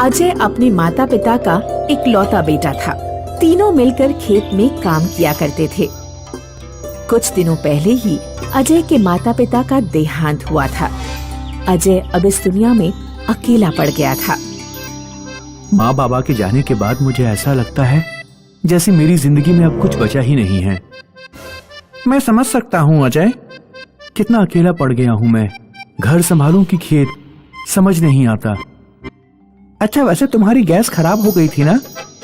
अजय अपने माता पिता का इकलौता बेटा था। तीनों मिलकर खेत में काम किया करते थे। कुछ दिनों पहले ही अजय के माता पिता का देहांत हुआ था। अजय अब इस दुनिया में अकेला पड़ गया था। माँ बाबा के जाने के बाद मुझे ऐसा लगता है जैसे मेरी जिंदगी में अब कुछ बचा ही नहीं है। मैं समझ सकता हूँ अजय, कितना अकेला पड़ गया हूँ मैं। घर संभालूं कि खेत, समझ नहीं आता। अच्छा, वैसे तुम्हारी गैस खराब हो गई थी ना,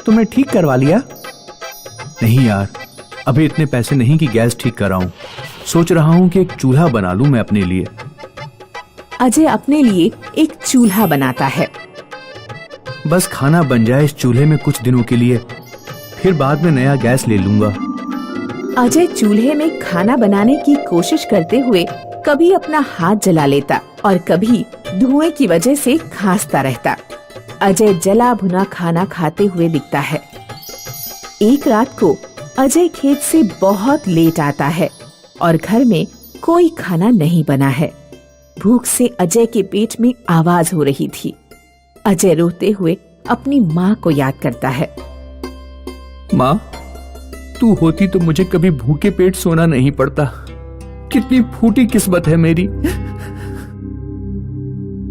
तुमने ठीक करवा लिया? नहीं यार, अभी इतने पैसे नहीं कि गैस ठीक कराऊं। सोच रहा हूँ कि एक चूल्हा बना लूं मैं अपने लिए। अजय अपने लिए एक चूल्हा बनाता है। बस खाना बन जाए इस चूल्हे में कुछ दिनों के लिए, फिर बाद में नया गैस ले लूंगा। अजय चूल्हे में खाना बनाने की कोशिश करते हुए कभी अपना हाथ जला लेता और कभी धुएं की वजह से खांसता रहता। अजय जला भुना खाना खाते हुए दिखता है। एक रात को अजय खेत से बहुत लेट आता है और घर में कोई खाना नहीं बना है। भूख से अजय के पेट में आवाज हो रही थी। अजय रोते हुए अपनी माँ को याद करता है। माँ, तू होती तो मुझे कभी भूखे पेट सोना नहीं पड़ता। कितनी फूटी किस्मत है मेरी।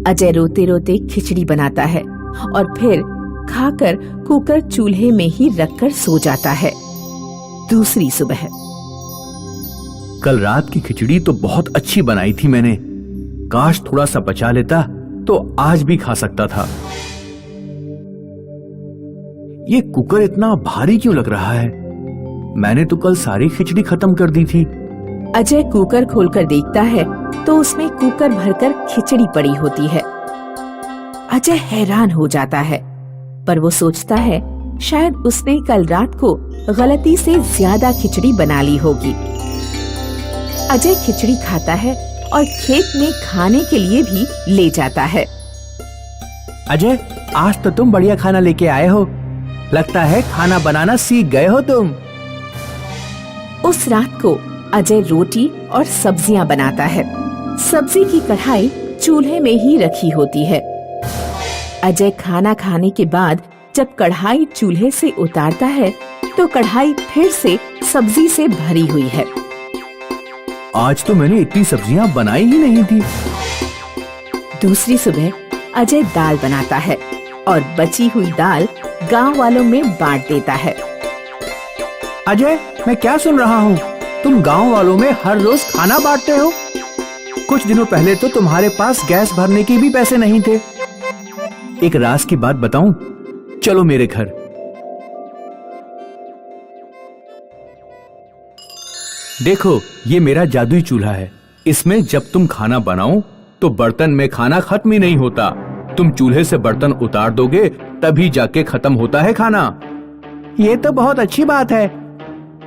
अजय रोते रोते खिचड़ी बनाता है और फिर खाकर कुकर चूल्हे में ही रखकर सो जाता है। दूसरी सुबह। कल रात की खिचड़ी तो बहुत अच्छी बनाई थी मैंने। काश थोड़ा सा बचा लेता तो आज भी खा सकता था। ये कुकर इतना भारी क्यों लग रहा है? मैंने तो कल सारी खिचड़ी खत्म कर दी थी। अजय कुकर खोलकर देखता है तो उसमें कुकर भरकर खिचड़ी पड़ी होती है। अजय हैरान हो जाता है, पर वो सोचता है शायद उसने कल रात को गलती से ज्यादा खिचड़ी बना ली होगी। अजय खिचड़ी खाता है और खेत में खाने के लिए भी ले जाता है। अजय, आज तो तुम बढ़िया खाना लेके आए हो। लगता है खाना बनाना सीख गए हो तुम। उस रात को अजय रोटी और सब्जियां बनाता है। सब्जी की कढ़ाई चूल्हे में ही रखी होती है। अजय खाना खाने के बाद जब कढ़ाई चूल्हे से उतारता है तो कढ़ाई फिर से सब्जी से भरी हुई है। आज तो मैंने इतनी सब्जियां बनाई ही नहीं थी। दूसरी सुबह अजय दाल बनाता है और बची हुई दाल गांव वालों में बांट देता है। अजय, मैं क्या सुन रहा हूँ? तुम गांव वालों में हर रोज खाना बांटते हो? कुछ दिनों पहले तो तुम्हारे पास गैस भरने के भी पैसे नहीं थे। एक राज की बात बताऊं? चलो मेरे घर। देखो, ये मेरा जादुई चूल्हा है। इसमें जब तुम खाना बनाओ तो बर्तन में खाना खत्म ही नहीं होता। तुम चूल्हे से बर्तन उतार दोगे तभी जाके खत्म होता है खाना। ये तो बहुत अच्छी बात है,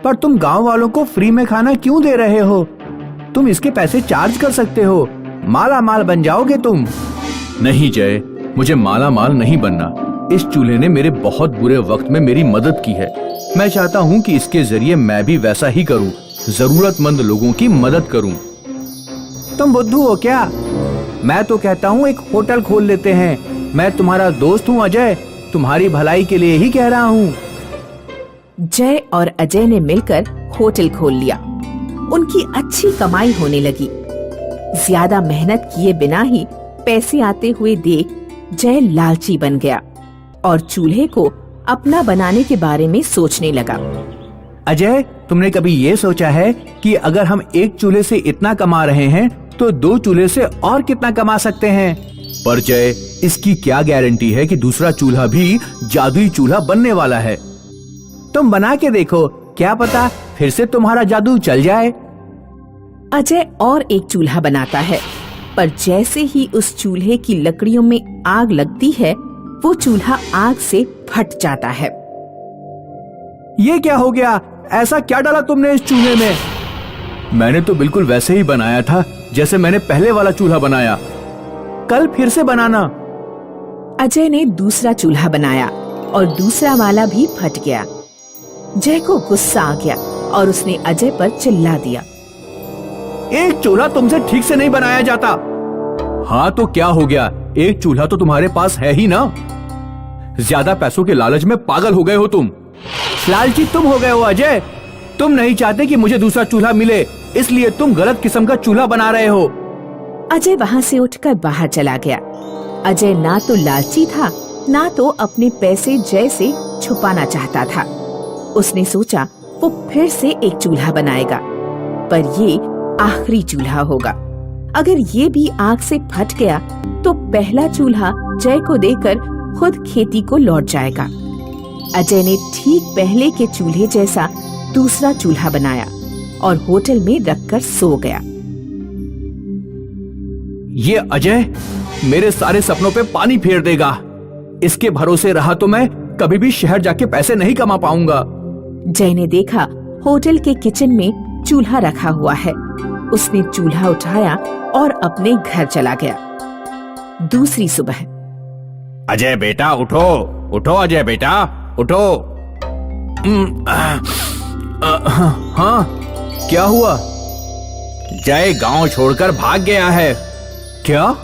पर तुम गांव वालों को फ्री में खाना क्यों दे रहे हो? तुम इसके पैसे चार्ज कर सकते हो। माला माल बन जाओगे तुम। नहीं जय, मुझे माला माल नहीं बनना। इस चूल्हे ने मेरे बहुत बुरे वक्त में मेरी मदद की है। मैं चाहता हूँ कि इसके जरिए मैं भी वैसा ही करूँ, जरूरतमंद लोगों की मदद करूँ। तुम बुद्धू हो क्या? मैं तो कहता हूँ एक होटल खोल लेते हैं। मैं तुम्हारा दोस्त हूँ अजय, तुम्हारी भलाई के लिए ही कह रहा हूँ। जय और अजय ने मिलकर होटल खोल लिया। उनकी अच्छी कमाई होने लगी। ज्यादा मेहनत किए बिना ही पैसे आते हुए देख जय लालची बन गया और चूल्हे को अपना बनाने के बारे में सोचने लगा। अजय, तुमने कभी ये सोचा है कि अगर हम एक चूल्हे से इतना कमा रहे हैं तो दो चूल्हे से और कितना कमा सकते हैं? पर जय, इसकी क्या गारंटी है कि दूसरा चूल्हा भी जादुई चूल्हा बनने वाला है? तुम बना के देखो, क्या पता फिर से तुम्हारा जादू चल जाए। अजय और एक चूल्हा बनाता है, पर जैसे ही उस चूल्हे की लकड़ियों में आग लगती है वो चूल्हा आग से फट जाता है। ये क्या हो गया? ऐसा क्या डाला तुमने इस चूल्हे में? मैंने तो बिल्कुल वैसे ही बनाया था जैसे मैंने पहले वाला चूल्हा बनाया। कल फिर से बनाना। अजय ने दूसरा चूल्हा बनाया और दूसरा वाला भी फट गया। जय को गुस्सा आ गया और उसने अजय पर चिल्ला दिया। एक चूल्हा तुमसे ठीक से नहीं बनाया जाता। हाँ तो क्या हो गया? एक चूल्हा तो तुम्हारे पास है ही ना। ज्यादा पैसों के लालच में पागल हो गए हो तुम। लालची तुम हो गए हो अजय। तुम नहीं चाहते कि मुझे दूसरा चूल्हा मिले, इसलिए तुम गलत किस्म का चूल्हा बना रहे हो। अजय वहाँ से उठकर बाहर चला गया। अजय ना तो लालची था, ना तो अपने पैसे जय से छुपाना चाहता था। उसने सोचा वो फिर से एक चूल्हा बनाएगा, पर ये आखिरी चूल्हा होगा। अगर ये भी आग से फट गया तो पहला चूल्हा जय को देकर खुद खेती को लौट जाएगा। अजय ने ठीक पहले के चूल्हे जैसा दूसरा चूल्हा बनाया और होटल में रखकर सो गया। ये अजय मेरे सारे सपनों पे पानी फेर देगा। इसके भरोसे रहा तो मैं कभी भी शहर जाके पैसे नहीं कमा पाऊंगा। जय ने देखा होटल के किचन में चूल्हा रखा हुआ है। उसने चूल्हा उठाया और अपने घर चला गया। दूसरी सुबह, अजय बेटा उठो, उठो अजय बेटा उठो। हाँ, क्या हुआ? जय गांव छोड़कर भाग गया है। क्या?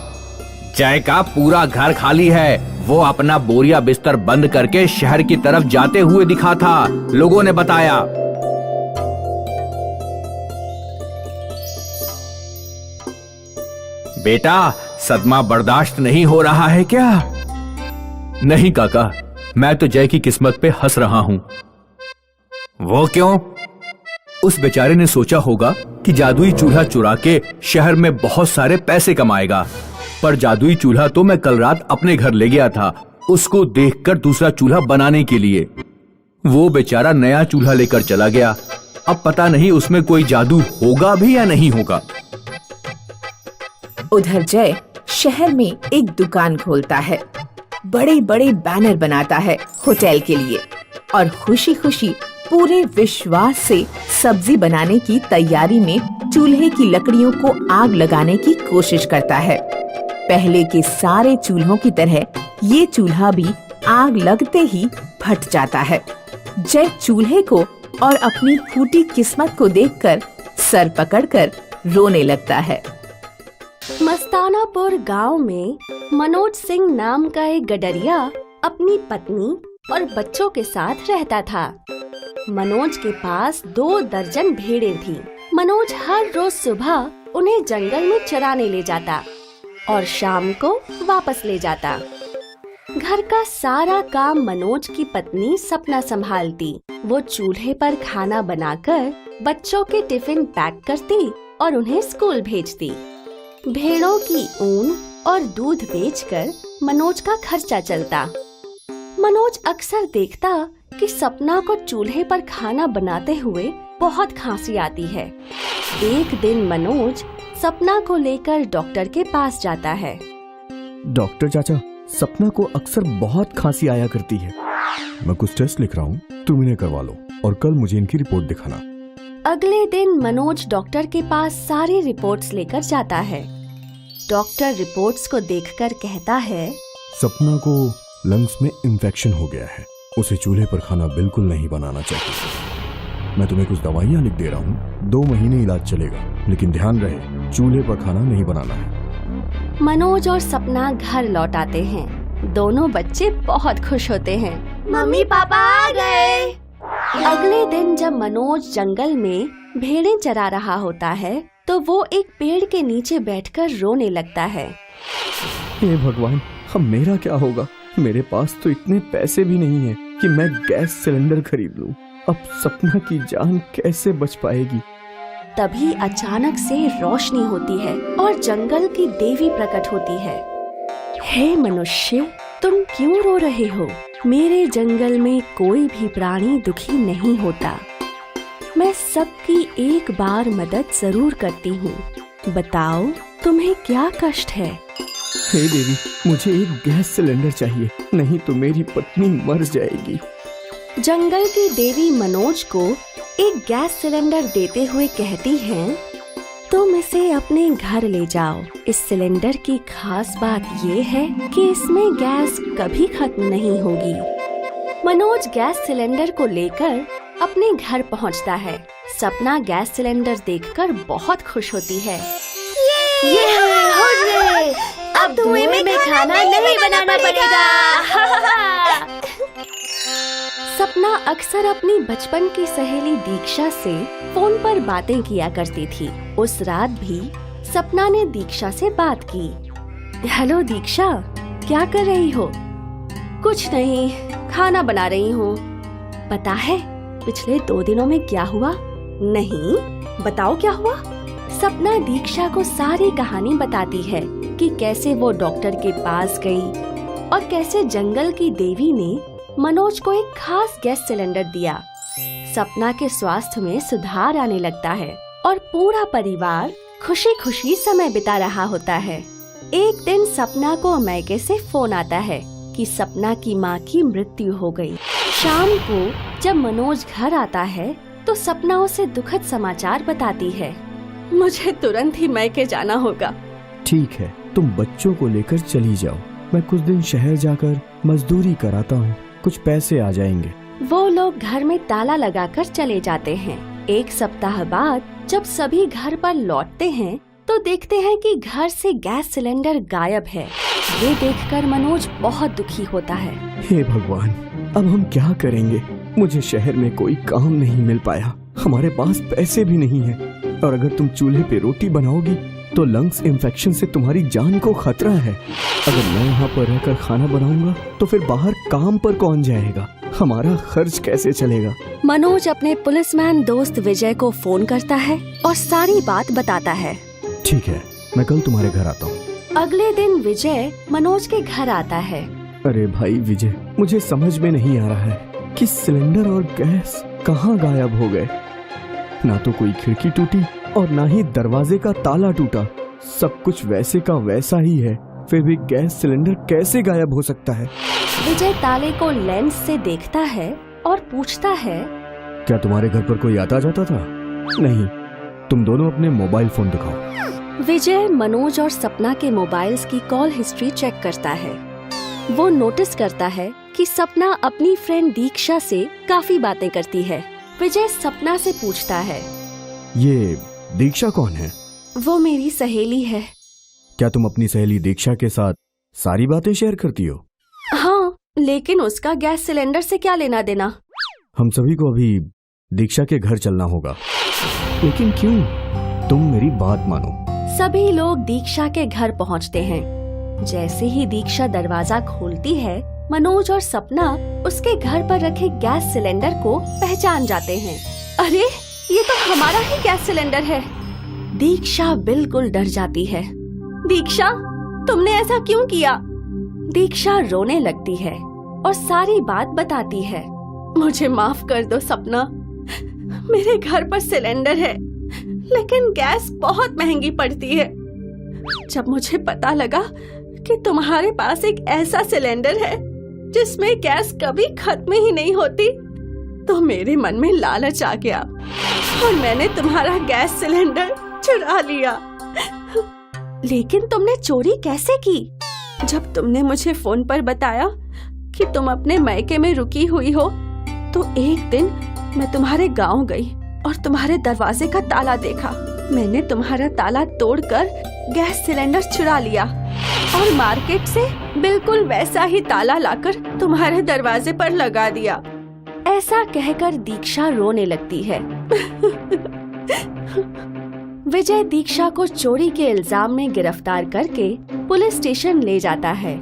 जय का पूरा घर खाली है। वो अपना बोरिया बिस्तर बंद करके शहर की तरफ जाते हुए दिखा था, लोगों ने बताया। बेटा सदमा बर्दाश्त नहीं हो रहा है क्या? नहीं काका, मैं तो जय की किस्मत पे हंस रहा हूँ। वो क्यों? उस बेचारे ने सोचा होगा कि जादुई चूल्हा चुरा के शहर में बहुत सारे पैसे कमाएगा, पर जादुई चूल्हा तो मैं कल रात अपने घर ले गया था उसको देखकर दूसरा चूल्हा बनाने के लिए। वो बेचारा नया चूल्हा लेकर चला गया। अब पता नहीं उसमें कोई जादू होगा भी या नहीं होगा। उधर जय शहर में एक दुकान खोलता है, बड़े बड़े बैनर बनाता है होटल के लिए और खुशी खुशी पूरे विश्वास से सब्जी बनाने की तैयारी में चूल्हे की लकड़ियों को आग लगाने की कोशिश करता है। पहले के सारे चूल्हों की तरह ये चूल्हा भी आग लगते ही फट जाता है। जय चूल्हे को और अपनी फूटी किस्मत को देखकर सर पकड़कर रोने लगता है। मस्तानापुर गांव में मनोज सिंह नाम का एक गडरिया अपनी पत्नी और बच्चों के साथ रहता था। मनोज के पास 2 दर्जन भेड़ें थीं। मनोज हर रोज सुबह उन्हें जंगल में चराने ले जाता और शाम को वापस ले जाता। घर का सारा काम मनोज की पत्नी सपना संभालती। वो चूल्हे पर खाना बनाकर बच्चों के टिफिन पैक करती और उन्हें स्कूल भेजती। भेड़ों की ऊन और दूध बेचकर मनोज का खर्चा चलता। मनोज अक्सर देखता कि सपना को चूल्हे पर खाना बनाते हुए बहुत खांसी आती है। एक दिन मनोज सपना को लेकर डॉक्टर के पास जाता है। डॉक्टर चाचा, सपना को अक्सर बहुत खांसी आया करती है। मैं कुछ टेस्ट लिख रहा हूँ, तुम इन्हें करवा लो और कल मुझे इनकी रिपोर्ट दिखाना। अगले दिन मनोज डॉक्टर के पास सारी रिपोर्ट्स लेकर जाता है। डॉक्टर रिपोर्ट्स को देखकर कहता है, सपना को लंग्स में इन्फेक्शन हो गया है। उसे चूल्हे पर खाना बिल्कुल नहीं बनाना चाहिए। मैं तुम्हें कुछ दवाइयाँ लिख दे रहा हूँ, 2 महीने इलाज चलेगा, लेकिन ध्यान रहे चूल्हे पर खाना नहीं बनाना है। मनोज और सपना घर लौट आते हैं। दोनों बच्चे बहुत खुश होते हैं। मम्मी पापा आ गए। अगले दिन जब मनोज जंगल में भेड़ें चरा रहा होता है तो वो एक पेड़ के नीचे बैठकर रोने लगता है। हे भगवान, अब मेरा क्या होगा? मेरे पास तो इतने पैसे भी नहीं है कि मैं गैस सिलेंडर खरीद लूं। अब सपना की जान कैसे बच पाएगी? तभी अचानक से रोशनी होती है और जंगल की देवी प्रकट होती है। हे मनुष्य, तुम क्यों रो रहे हो? मेरे जंगल में कोई भी प्राणी दुखी नहीं होता। मैं सबकी एक बार मदद जरूर करती हूँ। बताओ तुम्हें क्या कष्ट है? हे देवी, मुझे एक गैस सिलेंडर चाहिए, नहीं तो मेरी पत्नी मर जाएगी। जंगल की देवी मनोज को एक गैस सिलेंडर देते हुए कहती हैं, तुम इसे अपने घर ले जाओ। इस सिलेंडर की खास बात ये है कि इसमें गैस कभी खत्म नहीं होगी। मनोज गैस सिलेंडर को लेकर अपने घर पहुंचता है। सपना गैस सिलेंडर देखकर बहुत खुश होती है। ये हुर्रे! अब धुएं में खाना नहीं बनाना पड़ेगा। सपना अक्सर अपनी बचपन की सहेली दीक्षा से फोन पर बातें किया करती थी। उस रात भी सपना ने दीक्षा से बात की। हेलो दीक्षा, क्या कर रही हो? कुछ नहीं, खाना बना रही हूँ। पता है पिछले 2 दिनों में क्या हुआ? नहीं, बताओ क्या हुआ। सपना दीक्षा को सारी कहानी बताती है कि कैसे वो डॉक्टर के पास गई और कैसे जंगल की देवी ने मनोज को एक खास गैस सिलेंडर दिया। सपना के स्वास्थ्य में सुधार आने लगता है और पूरा परिवार खुशी खुशी समय बिता रहा होता है। एक दिन सपना को मैके से फोन आता है कि सपना की माँ की मृत्यु हो गई। शाम को जब मनोज घर आता है तो सपना उसे दुखद समाचार बताती है। मुझे तुरंत ही मैके जाना होगा। ठीक है, तुम बच्चों को लेकर चली जाओ। मैं कुछ दिन शहर जाकर मजदूरी कराता हूँ, कुछ पैसे आ जाएंगे। वो लोग घर में ताला लगाकर चले जाते हैं। 1 सप्ताह बाद जब सभी घर पर लौटते हैं तो देखते हैं कि घर से गैस सिलेंडर गायब है। ये देखकर मनोज बहुत दुखी होता है। हे भगवान, अब हम क्या करेंगे? मुझे शहर में कोई काम नहीं मिल पाया, हमारे पास पैसे भी नहीं है, और अगर तुम चूल्हे पे रोटी बनाओगी तो लंग्स इन्फेक्शन से तुम्हारी जान को खतरा है। अगर मैं यहाँ पर रहकर खाना बनाऊंगा तो फिर बाहर काम पर कौन जाएगा? हमारा खर्च कैसे चलेगा? मनोज अपने पुलिसमैन दोस्त विजय को फोन करता है और सारी बात बताता है। ठीक है, मैं कल तुम्हारे घर आता हूँ। अगले दिन विजय मनोज के घर आता है। अरे भाई विजय, मुझे समझ में नहीं आ रहा है कि सिलेंडर और गैस कहाँ गायब हो गए। ना तो कोई खिड़की टूटी और ना ही दरवाजे का ताला टूटा, सब कुछ वैसे का वैसा ही है, फिर भी गैस सिलेंडर कैसे गायब हो सकता है? विजय ताले को लेंस से देखता है और पूछता है, क्या तुम्हारे घर पर कोई आता जाता था? नहीं, तुम दोनों अपने मोबाइल फोन दिखाओ। विजय मनोज और सपना के मोबाइल्स की कॉल हिस्ट्री चेक करता है। वो नोटिस करता है कि सपना अपनी फ्रेंड दीक्षा से काफी बातें करती है। विजय सपना से पूछता है, ये दीक्षा कौन है? वो मेरी सहेली है। क्या तुम अपनी सहेली दीक्षा के साथ सारी बातें शेयर करती हो? हाँ, लेकिन उसका गैस सिलेंडर से क्या लेना देना? हम सभी को अभी दीक्षा के घर चलना होगा। लेकिन क्यों? तुम मेरी बात मानो। सभी लोग दीक्षा के घर पहुंचते हैं। जैसे ही दीक्षा दरवाजा खोलती है, मनोज और सपना उसके घर पर रखे गैस सिलेंडर को पहचान जाते हैं। अरे, ये तो हमारा ही गैस सिलेंडर है। दीक्षा बिल्कुल डर जाती है। दीक्षा, तुमने ऐसा क्यों किया? दीक्षा रोने लगती है और सारी बात बताती है। मुझे माफ कर दो सपना, मेरे घर पर सिलेंडर है लेकिन गैस बहुत महंगी पड़ती है। जब मुझे पता लगा कि तुम्हारे पास एक ऐसा सिलेंडर है जिसमें गैस कभी खत्म ही नहीं होती, तो मेरे मन में लालच आ गया और मैंने तुम्हारा गैस सिलेंडर चुरा लिया। लेकिन तुमने चोरी कैसे की? जब तुमने मुझे फोन पर बताया कि तुम अपने मायके में रुकी हुई हो, तो एक दिन मैं तुम्हारे गांव गई और तुम्हारे दरवाजे का ताला देखा। मैंने तुम्हारा ताला तोड़कर गैस सिलेंडर चुरा लिया और मार्केट से बिल्कुल वैसा ही ताला लाकर तुम्हारे दरवाजे पर लगा दिया। ऐसा कहकर दीक्षा रोने लगती है। विजय दीक्षा को चोरी के इल्जाम में गिरफ्तार करके पुलिस स्टेशन ले जाता है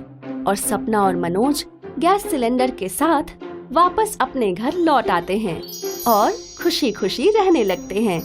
और सपना और मनोज गैस सिलेंडर के साथ वापस अपने घर लौट आते हैं और खुशी खुशी रहने लगते हैं।